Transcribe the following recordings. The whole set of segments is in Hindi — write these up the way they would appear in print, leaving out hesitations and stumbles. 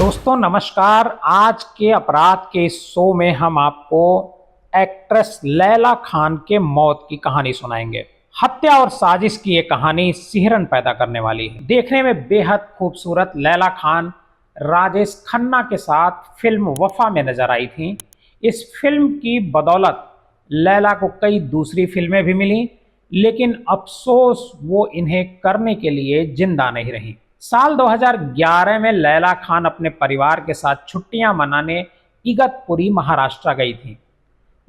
दोस्तों नमस्कार। आज के अपराध के इस शो में हम आपको एक्ट्रेस लैला खान के मौत की कहानी सुनाएंगे। हत्या और साजिश की ये कहानी सिहरन पैदा करने वाली है। देखने में बेहद खूबसूरत लैला खान राजेश खन्ना के साथ फिल्म वफा में नजर आई थी। इस फिल्म की बदौलत लैला को कई दूसरी फिल्में भी मिली, लेकिन अफसोस वो इन्हें करने के लिए जिंदा नहीं रही। साल 2011 में लैला खान अपने परिवार के साथ छुट्टियां मनाने इगतपुरी महाराष्ट्र गई थी,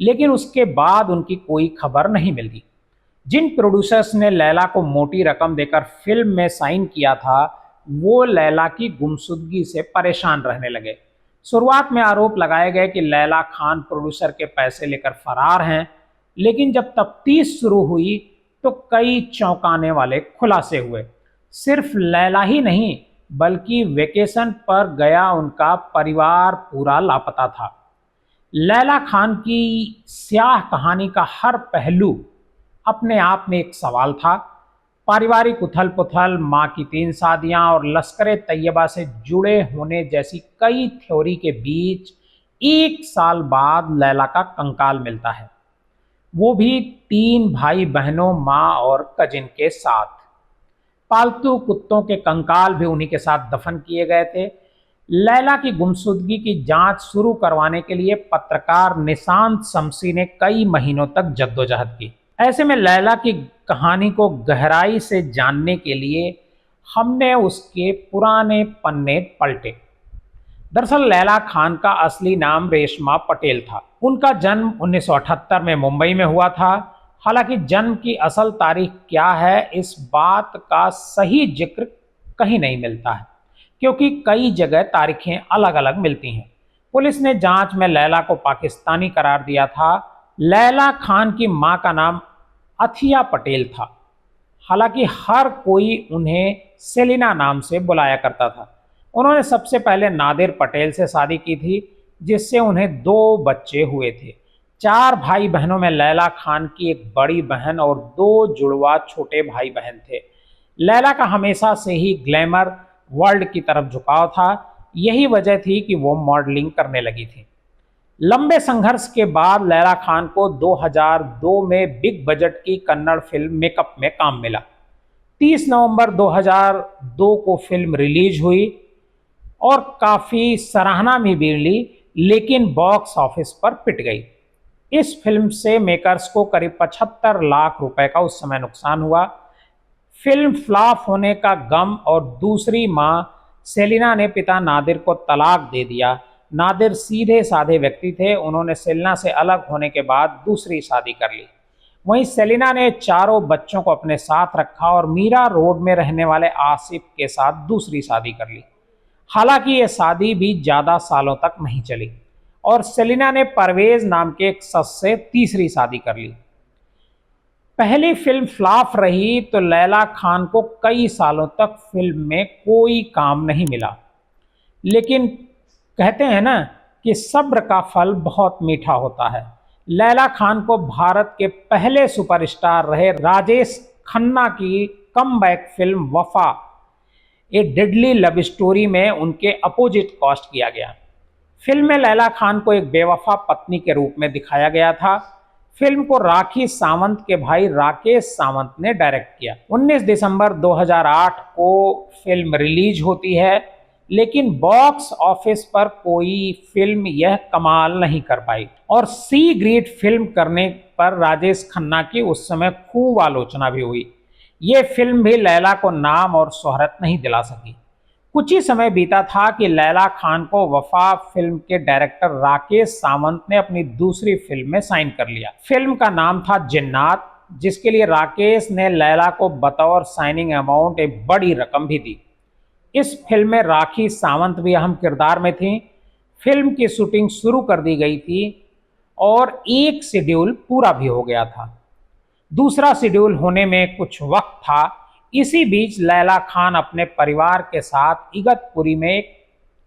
लेकिन उसके बाद उनकी कोई खबर नहीं मिलती। जिन प्रोड्यूसर्स ने लैला को मोटी रकम देकर फिल्म में साइन किया था, वो लैला की गुमशुदगी से परेशान रहने लगे। शुरुआत में आरोप लगाए गए कि लैला खान प्रोड्यूसर के पैसे लेकर फरार हैं, लेकिन जब तफ्तीश शुरू हुई तो कई चौंकाने वाले खुलासे हुए। सिर्फ लैला ही नहीं, बल्कि वेकेशन पर गया उनका परिवार पूरा लापता था। लैला खान की स्याह कहानी का हर पहलू अपने आप में एक सवाल था। पारिवारिक उथल पुथल, माँ की 3 शादियां और लश्कर तैयबा से जुड़े होने जैसी कई थ्योरी के बीच 1 साल बाद लैला का कंकाल मिलता है, वो भी 3 भाई बहनों, माँ और कजिन के साथ। पालतू कुत्तों के कंकाल भी उन्हीं के साथ दफन किए गए थे। लैला की गुमशुदगी की जांच शुरू करवाने के लिए पत्रकार निशांत शमसी ने कई महीनों तक जद्दोजहद की। ऐसे में लैला की कहानी को गहराई से जानने के लिए हमने उसके पुराने पन्ने पलटे। दरअसल लैला खान का असली नाम रेशमा पटेल था। उनका जन्म 1978 में मुंबई में हुआ था। हालांकि जन्म की असल तारीख क्या है, इस बात का सही जिक्र कहीं नहीं मिलता है, क्योंकि कई जगह तारीखें अलग अलग मिलती हैं। पुलिस ने जांच में लैला को पाकिस्तानी करार दिया था। लैला खान की मां का नाम अथिया पटेल था। हालांकि हर कोई उन्हें सेलिना नाम से बुलाया करता था। उन्होंने सबसे पहले नादिर पटेल से शादी की थी, जिससे उन्हें 2 बच्चे हुए थे। 4 भाई बहनों में लैला खान की एक बड़ी बहन और 2 जुड़वा छोटे भाई बहन थे। लैला का हमेशा से ही ग्लैमर वर्ल्ड की तरफ झुकाव था। यही वजह थी कि वो मॉडलिंग करने लगी थी। लंबे संघर्ष के बाद लैला खान को 2002 में बिग बजट की कन्नड़ फिल्म मेकअप में काम मिला। 30 नवंबर 2002 को फिल्म रिलीज हुई और काफी सराहना भी मिली, लेकिन बॉक्स ऑफिस पर पिट गई। इस फिल्म से मेकर्स को करीब 75 लाख रुपए का उस समय नुकसान हुआ। फिल्म फ्लॉप होने का गम और दूसरी मां सेलिना ने पिता नादिर को तलाक दे दिया। नादिर सीधे साधे व्यक्ति थे। उन्होंने सेलिना से अलग होने के बाद दूसरी शादी कर ली। वहीं सेलिना ने 4 बच्चों को अपने साथ रखा और मीरा रोड में रहने वाले आसिफ के साथ दूसरी शादी कर ली। हालांकि ये शादी भी ज्यादा सालों तक नहीं चली और सेलिना ने परवेज नाम के एक शख्स से तीसरी शादी कर ली। पहली फिल्म फ्लॉप रही तो लैला खान को कई सालों तक फिल्म में कोई काम नहीं मिला। लेकिन कहते हैं ना कि सब्र का फल बहुत मीठा होता है। लैला खान को भारत के पहले सुपरस्टार रहे राजेश खन्ना की कमबैक फिल्म वफा ए डेडली लव स्टोरी में उनके अपोजिट कास्ट किया गया। फिल्म में लैला खान को एक बेवफा पत्नी के रूप में दिखाया गया था। फिल्म को राखी सावंत के भाई राकेश सावंत ने डायरेक्ट किया। 19 दिसंबर 2008 को फिल्म रिलीज होती है, लेकिन बॉक्स ऑफिस पर कोई फिल्म यह कमाल नहीं कर पाई और सी ग्रेड फिल्म करने पर राजेश खन्ना की उस समय खूब आलोचना भी हुई। ये फिल्म भी लैला को नाम और शोहरत नहीं दिला सकी। कुछ ही समय बीता था कि लैला खान को वफा फिल्म के डायरेक्टर राकेश सावंत ने अपनी दूसरी फिल्म में साइन कर लिया। फिल्म का नाम था जिन्नात, जिसके लिए राकेश ने लैला को बतौर साइनिंग अमाउंट एक बड़ी रकम भी दी। इस फिल्म में राखी सावंत भी अहम किरदार में थी। फिल्म की शूटिंग शुरू कर दी गई थी और एक शेड्यूल पूरा भी हो गया था। दूसरा शेड्यूल होने में कुछ वक्त था। इसी बीच लैला खान अपने परिवार के साथ इगतपुरी में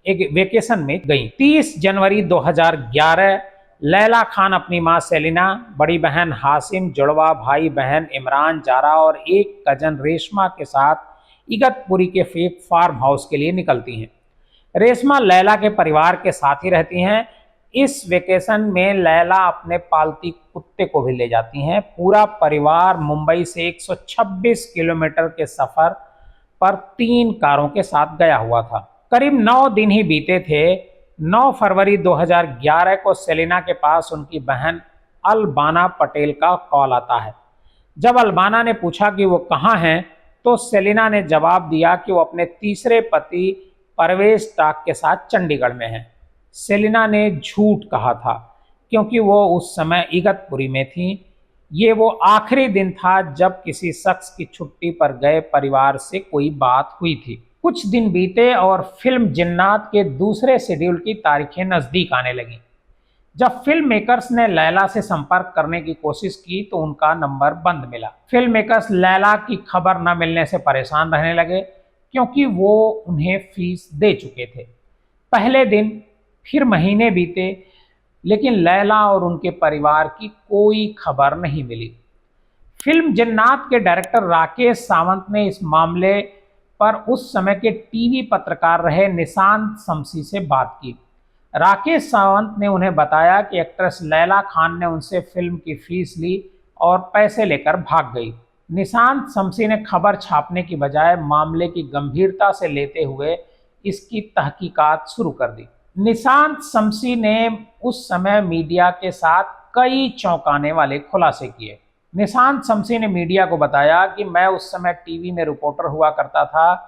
एक वेकेशन में गई। 30 जनवरी 2011 लैला खान अपनी मां सेलिना, बड़ी बहन हासिम, जुड़वा भाई बहन इमरान, जारा और एक कजन रेशमा के साथ इगतपुरी के एक फार्म हाउस के लिए निकलती हैं। रेशमा लैला के परिवार के साथ ही रहती हैं। इस वेकेशन में लैला अपने पालती कुत्ते को भी ले जाती हैं। पूरा परिवार मुंबई से 126 किलोमीटर के सफर पर 3 कारों के साथ गया हुआ था। करीब 9 दिन ही बीते थे। 9 फरवरी 2011 को सेलिना के पास उनकी बहन अल्बाना पटेल का कॉल आता है। जब अल्बाना ने पूछा कि वो कहाँ हैं, तो सेलिना ने जवाब दिया कि वो अपने तीसरे पति परवेज टाक के साथ चंडीगढ़ में हैं। सेलिना ने झूठ कहा था क्योंकि वो उस समय इगतपुरी में थी। ये वो आखिरी दिन था जब किसी शख्स की छुट्टी पर गए परिवार से कोई बात हुई थी। कुछ दिन बीते और फिल्म जिन्नात के दूसरे शेड्यूल की तारीखें नजदीक आने लगी। जब फिल्म मेकर्स ने लैला से संपर्क करने की कोशिश की तो उनका नंबर बंद मिला। फिल्म मेकर्स लैला की खबर न मिलने से परेशान रहने लगे क्योंकि वो उन्हें फीस दे चुके थे। पहले दिन फिर महीने बीते, लेकिन लैला और उनके परिवार की कोई खबर नहीं मिली। फिल्म जिन्नात के डायरेक्टर राकेश सावंत ने इस मामले पर उस समय के टीवी पत्रकार रहे निशांत शमसी से बात की। राकेश सावंत ने उन्हें बताया कि एक्ट्रेस लैला खान ने उनसे फिल्म की फीस ली और पैसे लेकर भाग गई। निशांत शमसी ने खबर छापने की बजाय मामले की गंभीरता से लेते हुए इसकी तहकीकात शुरू कर दी। निशांत शमसी ने उस समय मीडिया के साथ कई चौंकाने वाले खुलासे किए। निशांत शमसी ने मीडिया को बताया कि मैं उस समय टीवी में रिपोर्टर हुआ करता था।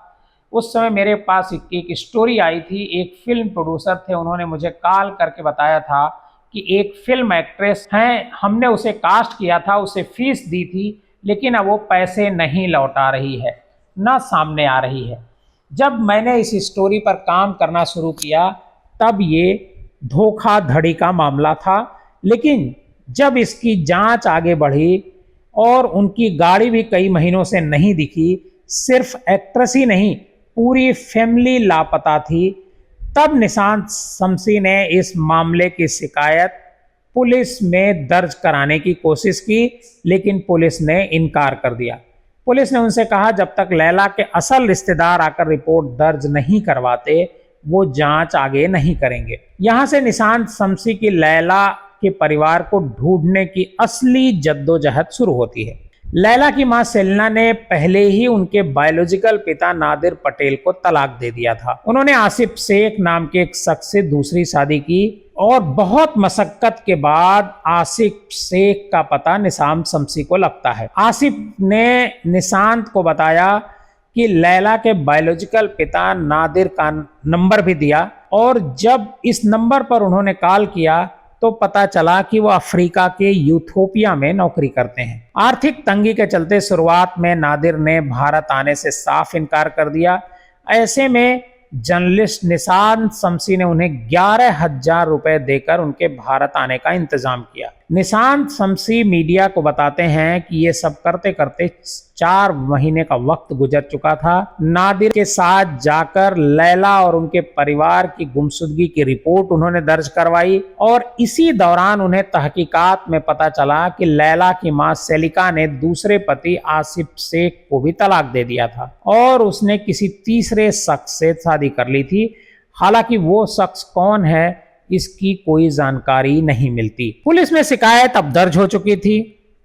उस समय मेरे पास एक स्टोरी आई थी। एक फिल्म प्रोड्यूसर थे, उन्होंने मुझे कॉल करके बताया था कि एक फिल्म एक्ट्रेस हैं, हमने उसे कास्ट किया था, उसे फीस दी थी, लेकिन अब वो पैसे नहीं लौटा रही है, ना सामने आ रही है। जब मैंने इस स्टोरी पर काम करना शुरू किया तब ये धोखाधड़ी का मामला था, लेकिन जब इसकी जांच आगे बढ़ी और उनकी गाड़ी भी कई महीनों से नहीं दिखी, सिर्फ एक्ट्रेस ही नहीं पूरी फैमिली लापता थी, तब निशांत शमसी ने इस मामले की शिकायत पुलिस में दर्ज कराने की कोशिश की, लेकिन पुलिस ने इनकार कर दिया। पुलिस ने उनसे कहा जब तक लैला के असल रिश्तेदार आकर रिपोर्ट दर्ज नहीं करवाते वो जांच आगे नहीं करेंगे। यहां से निशांत शमसी की लैला के परिवार को ढूंढने की असली जद्दोजहद शुरू होती है। लैला की मां सेलिना ने पहले ही उनके बायोलॉजिकल पिता नादिर पटेल को तलाक दे दिया था। उन्होंने आसिफ शेख नाम के एक शख्स से दूसरी शादी की और बहुत मशक्कत के बाद आसिफ शेख का पता निशांत शमसी को लगता है। आसिफ ने निशांत को बताया कि लैला के बायोलॉजिकल पिता नादिर का नंबर भी दिया और जब इस नंबर पर उन्होंने कॉल किया तो पता चला कि वो अफ्रीका के यूथोपिया में नौकरी करते हैं। आर्थिक तंगी के चलते शुरुआत में नादिर ने भारत आने से साफ इनकार कर दिया। ऐसे में जर्नलिस्ट निशांत शमसी ने उन्हें 11,000 रुपए देकर उनके भारत आने का इंतजाम किया। निशांत शमसी मीडिया को बताते हैं कि ये सब करते करते 4 महीने का वक्त गुजर चुका था। नादिर के साथ जाकर लैला और उनके परिवार की गुमशुदगी की रिपोर्ट उन्होंने दर्ज करवाई और इसी दौरान उन्हें तहकीकात में पता चला कि लैला की मां सेलिका ने दूसरे पति आसिफ शेख को भी तलाक दे दिया था और उसने किसी तीसरे शख्स से शादी कर ली थी। हालांकि वो शख्स कौन है इसकी कोई जानकारी नहीं मिलती। पुलिस में शिकायत अब दर्ज हो चुकी थी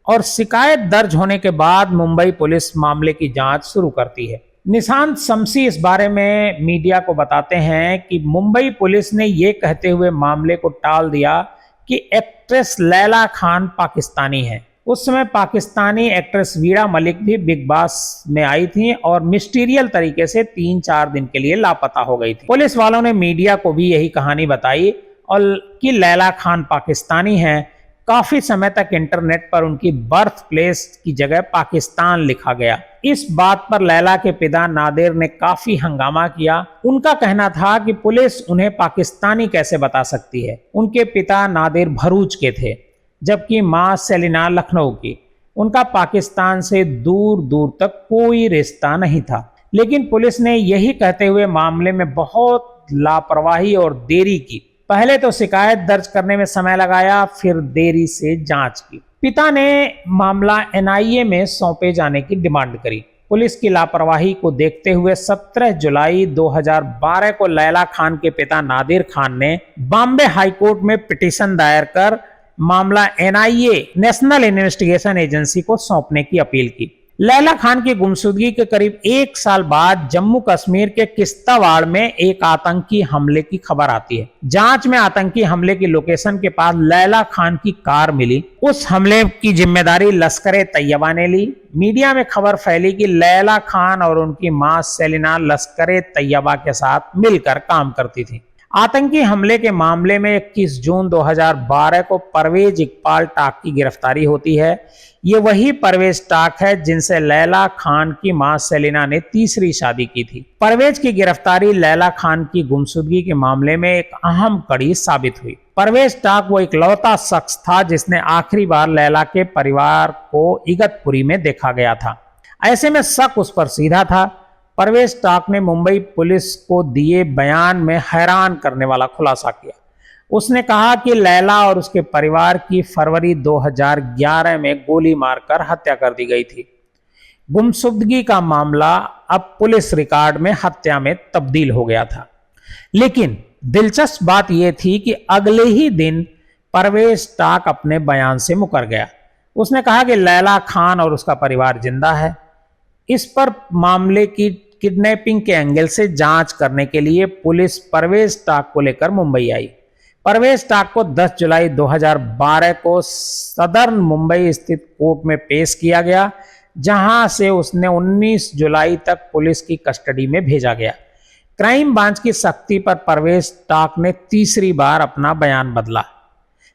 और शिकायत दर्ज होने के बाद मुंबई पुलिस मामले की जांच शुरू करती है। निशांत शमसी इस बारे में मीडिया को बताते हैं कि मुंबई पुलिस ने यह कहते हुए मामले को टाल दिया कि एक्ट्रेस लैला खान पाकिस्तानी है। उस समय पाकिस्तानी एक्ट्रेस वीरा मलिक भी बिग बॉस में आई थी और मिस्टीरियल तरीके से 3-4 दिन के लिए लापता हो गई थी। पुलिस वालों ने मीडिया को भी यही कहानी बताई और कि लैला खान पाकिस्तानी है। काफी समय तक इंटरनेट पर उनकी बर्थ प्लेस की जगह पाकिस्तान लिखा गया। इस बात पर लैला के पिता नादिर ने काफी हंगामा किया। उनका कहना था कि पुलिस उन्हें पाकिस्तानी कैसे बता सकती है। उनके पिता नादिर भरूच के थे जबकि मां सेलिना लखनऊ की। उनका पाकिस्तान से दूर दूर तक कोई रिश्ता नहीं था। लेकिन पुलिस ने यही कहते हुए मामले में बहुत लापरवाही और देरी की। पहले तो शिकायत दर्ज करने में समय लगाया, फिर देरी से जांच की। पिता ने मामला एनआईए में सौंपे जाने की डिमांड करी। पुलिस की लापरवाही को देखते हुए 17 जुलाई 2012 को लैला खान के पिता नादिर खान ने बॉम्बे हाईकोर्ट में पिटीशन दायर कर मामला एनआईए नेशनल इन्वेस्टिगेशन एजेंसी को सौंपने की अपील की। लैला खान की गुमशुदगी के करीब 1 साल बाद जम्मू कश्मीर के किश्तवाड़ में एक आतंकी हमले की खबर आती है। जांच में आतंकी हमले की लोकेशन के पास लैला खान की कार मिली। उस हमले की जिम्मेदारी लश्कर तैयबा ने ली। मीडिया में खबर फैली कि लैला खान और उनकी मां सेलिना लश्कर तैयबा के साथ मिलकर काम करती थी। आतंकी हमले के मामले में 21 जून 2012 को परवेज इकबाल टाक की गिरफ्तारी होती है। ये वही परवेज टाक है जिनसे लैला खान की मां सेलिना ने तीसरी शादी की थी। परवेज की गिरफ्तारी लैला खान की गुमशुदगी के मामले में एक अहम कड़ी साबित हुई। परवेज टाक वो इकलौता शख्स था जिसने आखिरी बार लैला के परिवार को इगतपुरी में देखा गया था। ऐसे में शक उस पर सीधा था। परवेज टाक ने मुंबई पुलिस को दिए बयान में हैरान करने वाला खुलासा किया। उसने कहा कि लैला और उसके परिवार की फरवरी 2011 में गोली मारकर हत्या कर दी गई थी। गुमशुदगी का मामला अब पुलिस रिकॉर्ड में हत्या में तब्दील हो गया था। लेकिन दिलचस्प बात यह थी कि अगले ही दिन परवेज टाक अपने बयान से मुकर गया। उसने कहा कि लैला खान और उसका परिवार जिंदा है। इस पर मामले की किडनैपिंग के एंगल से जांच करने के लिए पुलिस परवेज टाक को लेकर मुंबई आई। परवेज टाक को 10 जुलाई 2012 को सदर्न मुंबई स्थित कोर्ट में पेश किया गया, जहां से उसने 19 जुलाई तक पुलिस की कस्टडी में भेजा गया। क्राइम ब्रांच की सख्ती पर परवेज टाक ने तीसरी बार अपना बयान बदला,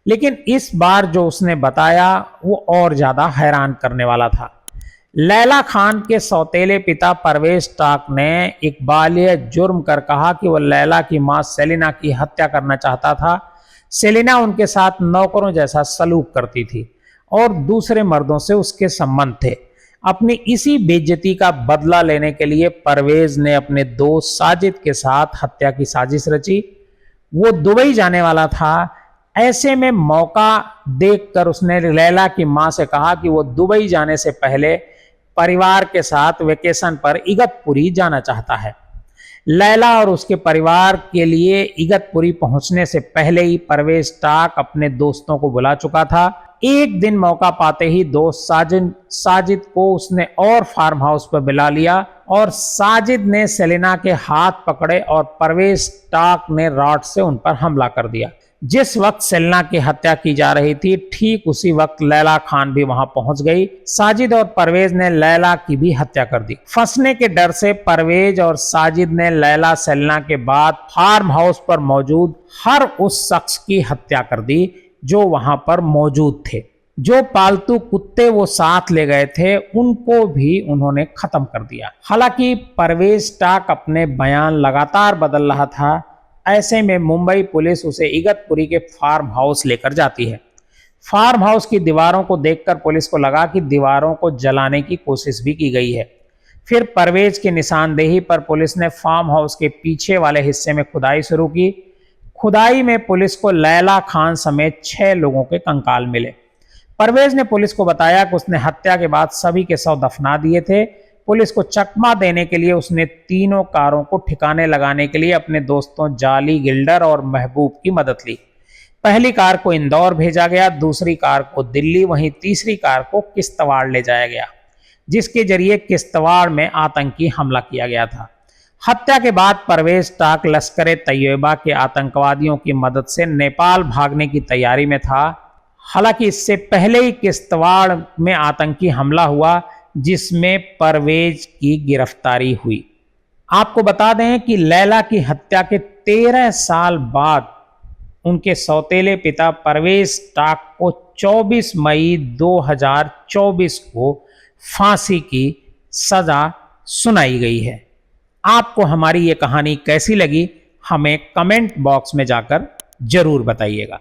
लेकिन इस बार जो उसने बताया वो और ज्यादा हैरान करने वाला था। लैला खान के सौतेले पिता परवेज टाक ने इकबालिया जुर्म कर कहा कि वह लैला की मां सेलिना की हत्या करना चाहता था। सेलिना उनके साथ नौकरों जैसा सलूक करती थी और दूसरे मर्दों से उसके संबंध थे। अपनी इसी बेइज्जती का बदला लेने के लिए परवेज ने अपने दोस्त साजिद के साथ हत्या की साजिश रची। वो दुबई जाने वाला था। ऐसे में मौका देखकर उसने लैला की मां से कहा कि वो दुबई जाने से पहले परिवार के साथ वेकेशन पर इगतपुरी जाना चाहता है। लैला और उसके परिवार के लिए इगतपुरी पहुंचने से पहले ही परवेज टाक अपने दोस्तों को बुला चुका था। एक दिन मौका पाते ही दोस्त साजिद को उसने और फार्म हाउस पर बुला लिया और साजिद ने सेलिना के हाथ पकड़े और परवेज टाक ने रॉड से उन पर हमला कर दिया। जिस वक्त सेलिना की हत्या की जा रही थी, ठीक उसी वक्त लैला खान भी वहां पहुंच गई। साजिद और परवेज ने लैला की भी हत्या कर दी। फंसने के डर से परवेज और साजिद ने लैला सेलिना के बाद फार्म हाउस पर मौजूद हर उस शख्स की हत्या कर दी जो वहां पर मौजूद थे। जो पालतू कुत्ते वो साथ ले गए थे उनको भी उन्होंने खत्म कर दिया। हालांकि परवेज टाक अपने बयान लगातार बदल रहा था। ऐसे में मुंबई पुलिस उसे इगतपुरी के फार्म हाउस लेकर जाती है। फार्म हाउस की दीवारों को देखकर पुलिस को लगा कि दीवारों को जलाने की कोशिश भी की गई है। फिर परवेज की निशानदेही पर पुलिस ने फार्म हाउस के पीछे वाले हिस्से में खुदाई शुरू की। खुदाई में पुलिस को लैला खान समेत 6 लोगों के कंकाल मिले। परवेज ने पुलिस को बताया कि उसने हत्या के बाद सभी के शव दफना दिए थे। पुलिस को चकमा देने के लिए उसने तीनों कारों को ठिकाने लगाने के लिए अपने दोस्तों जाली, गिल्डर और महबूब की मदद ली। पहली कार को इंदौर भेजा गया, दूसरी कार को दिल्ली, वहीं तीसरी कार को किश्तवाड़ ले जाया गया, जिसके जरिए किश्तवाड़ में आतंकी हमला किया गया था। हत्या के बाद परवेज टाक लश्कर तैयबा के आतंकवादियों की मदद से नेपाल भागने की तैयारी में था। हालांकि इससे पहले ही किश्तवाड़ में आतंकी हमला हुआ, जिसमें परवेज की गिरफ्तारी हुई। आपको बता दें कि लैला की हत्या के 13 साल बाद उनके सौतेले पिता परवेज टाक को 24 मई 2024 को फांसी की सजा सुनाई गई है। आपको हमारी ये कहानी कैसी लगी, हमें कमेंट बॉक्स में जाकर जरूर बताइएगा।